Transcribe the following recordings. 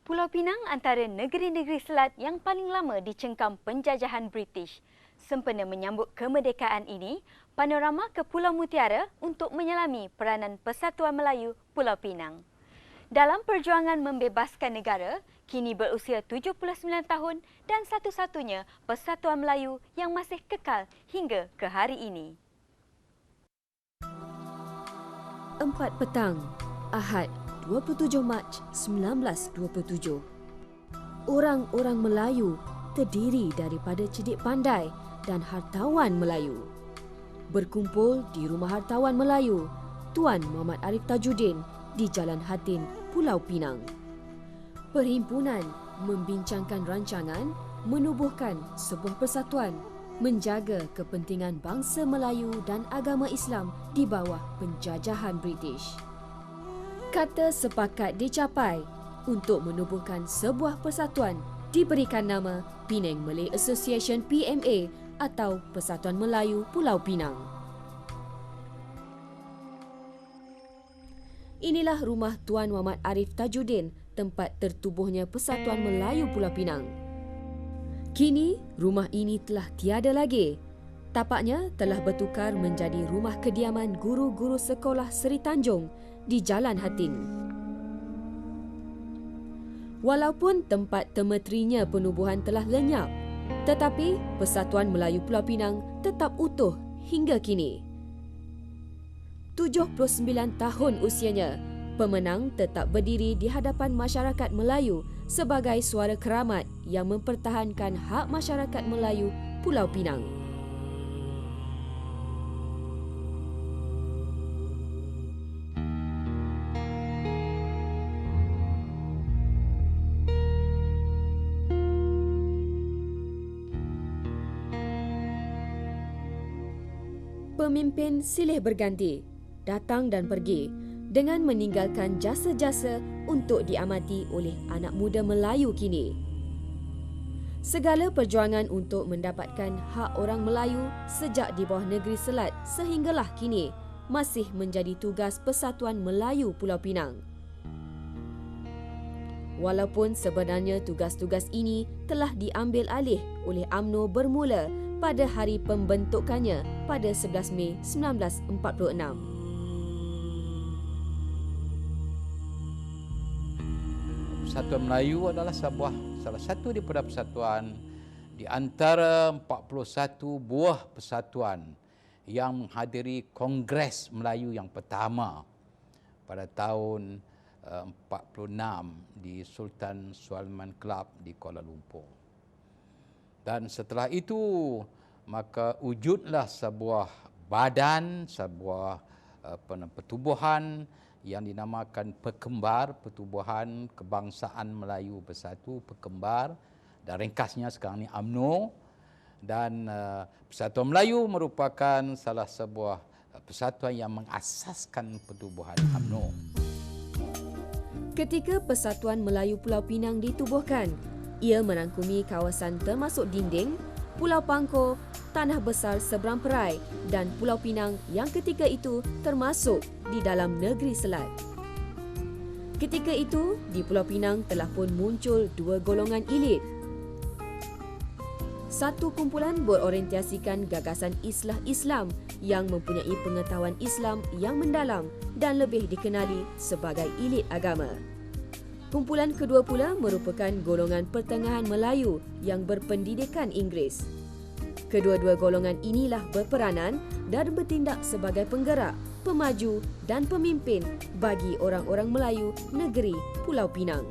Pulau Pinang antara negeri-negeri selat yang paling lama dicengkam penjajahan British. Sempena menyambut kemerdekaan ini, panorama ke Pulau Mutiara untuk menyelami peranan Persatuan Melayu Pulau Pinang. Dalam perjuangan membebaskan negara, kini berusia 79 tahun dan satu-satunya Persatuan Melayu yang masih kekal hingga ke hari ini. 4 petang, Ahad 27 Mac 1927. Orang-orang Melayu terdiri daripada cedik pandai dan hartawan Melayu. Berkumpul di Rumah Hartawan Melayu, Tuan Muhammad Arif Tajuddin di Jalan Hatin, Pulau Pinang. Perhimpunan membincangkan rancangan menubuhkan sebuah persatuan menjaga kepentingan bangsa Melayu dan agama Islam di bawah penjajahan British. Kata sepakat dicapai untuk menubuhkan sebuah persatuan diberikan nama Penang Malay Association PMA atau Persatuan Melayu Pulau Pinang. Inilah rumah Tuan Muhammad Arif Tajuddin, tempat tertubuhnya Persatuan Melayu Pulau Pinang. Kini, rumah ini telah tiada lagi. Tapaknya telah bertukar menjadi rumah kediaman guru-guru sekolah Seri Tanjung di Jalan Hatin. Walaupun tempat temetrinya penubuhan telah lenyap, tetapi Persatuan Melayu Pulau Pinang tetap utuh hingga kini. 79 tahun usianya, pemenang tetap berdiri di hadapan masyarakat Melayu sebagai suara keramat yang mempertahankan hak masyarakat Melayu Pulau Pinang. Pemimpin silih berganti, datang dan pergi dengan meninggalkan jasa-jasa untuk diamati oleh anak muda Melayu kini. Segala perjuangan untuk mendapatkan hak orang Melayu sejak di bawah negeri selat sehinggalah kini masih menjadi tugas Persatuan Melayu Pulau Pinang. Walaupun sebenarnya tugas-tugas ini telah diambil alih oleh UMNO bermula pada hari pembentukannya pada 11 Mei 1946. Persatuan Melayu adalah salah satu daripada persatuan di antara 41 buah persatuan yang menghadiri Kongres Melayu yang pertama pada tahun 46 di Sultan Sulaiman Club di Kuala Lumpur. Dan setelah itu, maka wujudlah sebuah badan, sebuah pertubuhan yang dinamakan Perkembar, Pertubuhan Kebangsaan Melayu Bersatu, Perkembar, dan ringkasnya sekarang ini UMNO. Dan Persatuan Melayu merupakan salah sebuah persatuan yang mengasaskan pertubuhan UMNO. Ketika Persatuan Melayu Pulau Pinang ditubuhkan, ia merangkumi kawasan termasuk Dinding, Pulau Pangkor, Tanah Besar Seberang Perai dan Pulau Pinang yang ketika itu termasuk di dalam negeri selat. Ketika itu, di Pulau Pinang telah pun muncul dua golongan elit. Satu kumpulan berorientasikan gagasan Islah Islam yang mempunyai pengetahuan Islam yang mendalam dan lebih dikenali sebagai elit agama. Kumpulan kedua pula merupakan golongan pertengahan Melayu yang berpendidikan Inggeris. Kedua-dua golongan inilah berperanan dan bertindak sebagai penggerak, pemaju dan pemimpin bagi orang-orang Melayu negeri Pulau Pinang.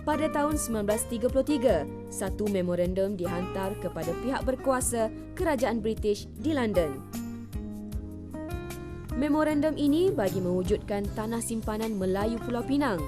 Pada tahun 1933, satu memorandum dihantar kepada pihak berkuasa Kerajaan British di London. Memorandum ini bagi mewujudkan tanah simpanan Melayu Pulau Pinang.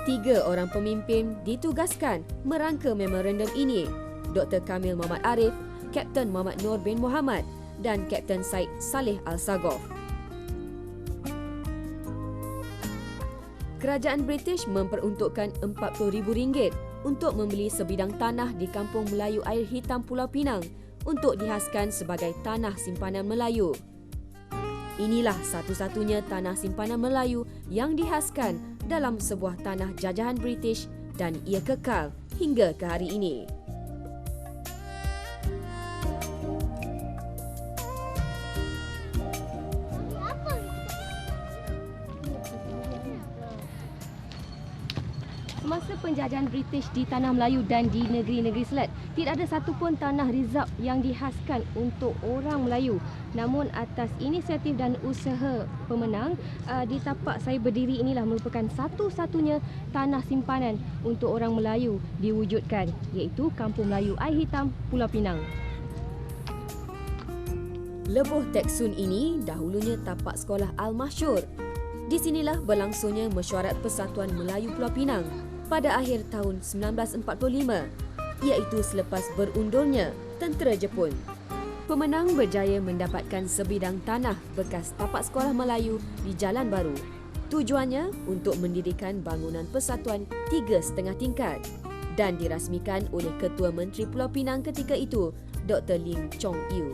Tiga orang pemimpin ditugaskan merangka memorandum ini, Dr. Kamil Muhammad Arif, Kapten Muhammad Nur bin Muhammad dan Kapten Said Saleh Al-Sagof. Kerajaan British memperuntukkan RM40,000 untuk membeli sebidang tanah di Kampung Melayu Air Hitam Pulau Pinang untuk dihaskan sebagai tanah simpanan Melayu. Inilah satu-satunya tanah simpanan Melayu yang dihaskan dalam sebuah tanah jajahan British dan ia kekal hingga ke hari ini. Semasa penjajahan British di Tanah Melayu dan di negeri-negeri selat, tidak ada satu pun tanah rizab yang dihaskan untuk orang Melayu. Namun atas inisiatif dan usaha pemenang, di tapak saya berdiri inilah merupakan satu-satunya tanah simpanan untuk orang Melayu diwujudkan, iaitu Kampung Melayu Air Hitam Pulau Pinang. Lebuh Teksun ini dahulunya tapak sekolah Al-Masyur. Di sinilah berlangsungnya mesyuarat Persatuan Melayu Pulau Pinang pada akhir tahun 1945, iaitu selepas berundurnya tentera Jepun. Pemenang berjaya mendapatkan sebidang tanah bekas tapak sekolah Melayu di Jalan Baru. Tujuannya untuk mendirikan bangunan persatuan 3,5 tingkat dan dirasmikan oleh Ketua Menteri Pulau Pinang ketika itu, Dr. Lim Chong Yew.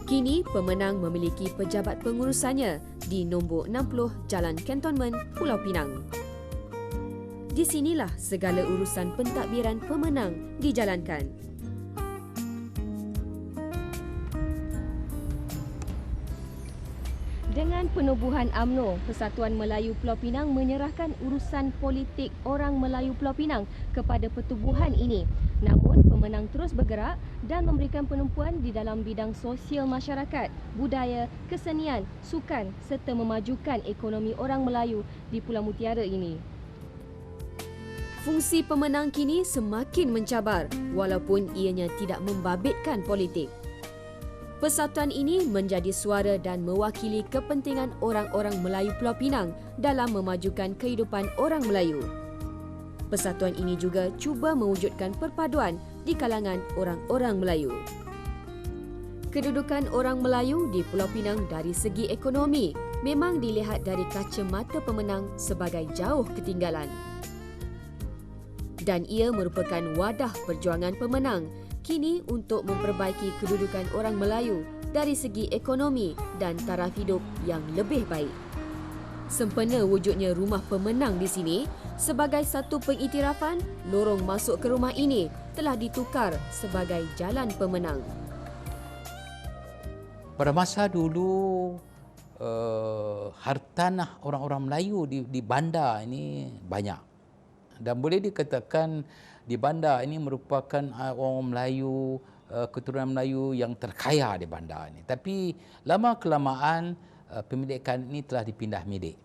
Kini pemenang memiliki pejabat pengurusannya di nombor 60 Jalan Cantonment, Pulau Pinang. Di sinilah segala urusan pentadbiran pemenang dijalankan. Dengan penubuhan UMNO, Persatuan Melayu Pulau Pinang menyerahkan urusan politik orang Melayu Pulau Pinang kepada pertubuhan ini. Namun, pemenang terus bergerak dan memberikan penumpuan di dalam bidang sosial masyarakat, budaya, kesenian, sukan serta memajukan ekonomi orang Melayu di Pulau Mutiara ini. Fungsi pemenang kini semakin mencabar walaupun ianya tidak membabitkan politik. Persatuan ini menjadi suara dan mewakili kepentingan orang-orang Melayu Pulau Pinang dalam memajukan kehidupan orang Melayu. Persatuan ini juga cuba mewujudkan perpaduan di kalangan orang-orang Melayu. Kedudukan orang Melayu di Pulau Pinang dari segi ekonomi memang dilihat dari kacamata pemenang sebagai jauh ketinggalan. Dan ia merupakan wadah perjuangan pemenang kini untuk memperbaiki kedudukan orang Melayu dari segi ekonomi dan taraf hidup yang lebih baik. Sempena wujudnya rumah pemenang di sini, sebagai satu pengiktirafan, lorong masuk ke rumah ini telah ditukar sebagai jalan pemenang. Pada masa dulu, hartanah orang-orang Melayu di bandar ini banyak. Dan boleh dikatakan di bandar ini merupakan orang Melayu, keturunan Melayu yang terkaya di bandar ini. Tapi lama-kelamaan pemilikan ini telah dipindah milik.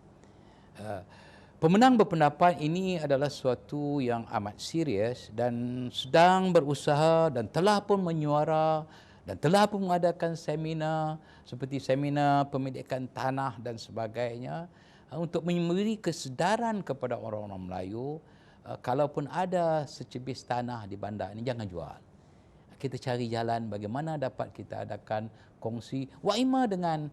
Pemenang berpendapat ini adalah suatu yang amat serius dan sedang berusaha dan telah pun menyuara dan telah pun mengadakan seminar seperti seminar pemilikan tanah dan sebagainya untuk memberi kesedaran kepada orang-orang Melayu. Kalaupun ada secebis tanah di bandar ini, jangan jual. Kita cari jalan bagaimana dapat kita adakan kongsi waima dengan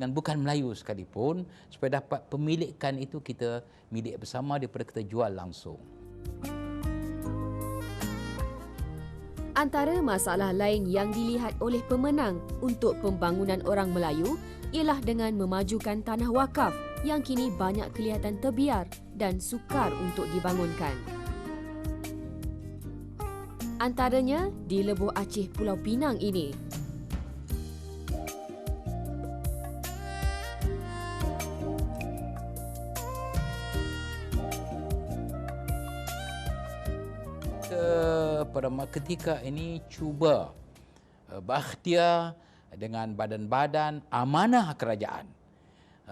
bukan Melayu sekalipun, supaya dapat pemilikan itu kita milik bersama daripada kita jual langsung. Antara masalah lain yang dilihat oleh pemenang untuk pembangunan orang Melayu ialah dengan memajukan tanah wakaf yang kini banyak kelihatan terbiar dan sukar untuk dibangunkan. Antaranya di Lebuh Aceh Pulau Pinang ini. Pada ketika ini cuba berikhtiar dengan badan-badan amanah kerajaan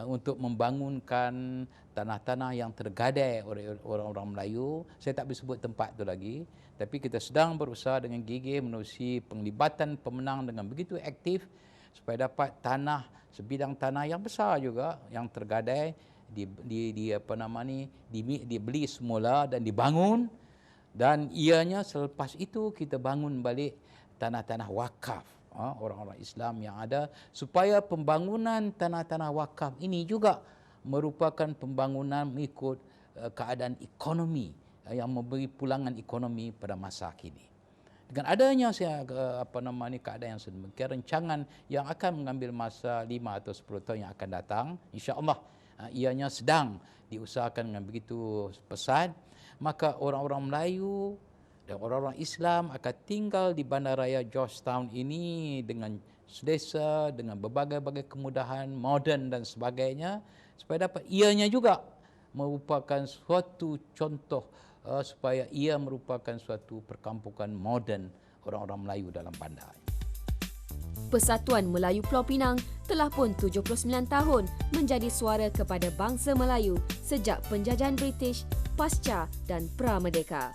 untuk membangunkan tanah-tanah yang tergadai oleh orang-orang Melayu. Saya tak boleh sebut tempat itu lagi, tapi kita sedang berusaha dengan gigih menerusi penglibatan pemenang dengan begitu aktif supaya dapat tanah, sebidang tanah yang besar juga yang tergadai dibeli semula dan dibangun, dan ianya selepas itu kita bangun balik tanah-tanah wakaf orang-orang Islam yang ada, supaya pembangunan tanah-tanah wakaf ini juga merupakan pembangunan mengikut keadaan ekonomi yang memberi pulangan ekonomi pada masa kini. Dengan adanya keadaan yang sedemikian, rancangan yang akan mengambil masa 5 atau 10 tahun yang akan datang, insya-Allah ianya sedang diusahakan dengan begitu pesat, maka orang-orang Melayu dan orang-orang Islam akan tinggal di bandaraya Georgetown ini dengan selesa, dengan berbagai-bagai kemudahan moden dan sebagainya, supaya dapat ianya juga merupakan suatu contoh supaya ia merupakan suatu perkampungan moden orang-orang Melayu dalam bandar. Persatuan Melayu Pulau Pinang telah pun 79 tahun menjadi suara kepada bangsa Melayu sejak penjajahan British, pasca dan pra-merdeka.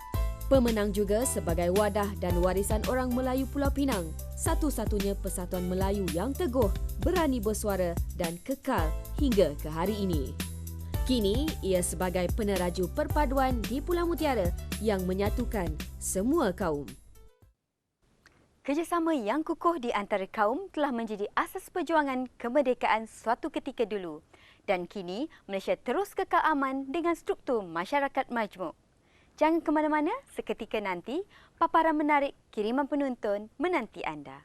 Pemenang juga sebagai wadah dan warisan orang Melayu Pulau Pinang, satu-satunya persatuan Melayu yang teguh, berani bersuara dan kekal hingga ke hari ini. Kini, ia sebagai peneraju perpaduan di Pulau Mutiara yang menyatukan semua kaum. Kerjasama yang kukuh di antara kaum telah menjadi asas perjuangan kemerdekaan suatu ketika dulu. Dan kini, Malaysia terus kekal aman dengan struktur masyarakat majmuk. Jangan ke mana-mana, seketika nanti, paparan menarik kiriman penonton menanti anda.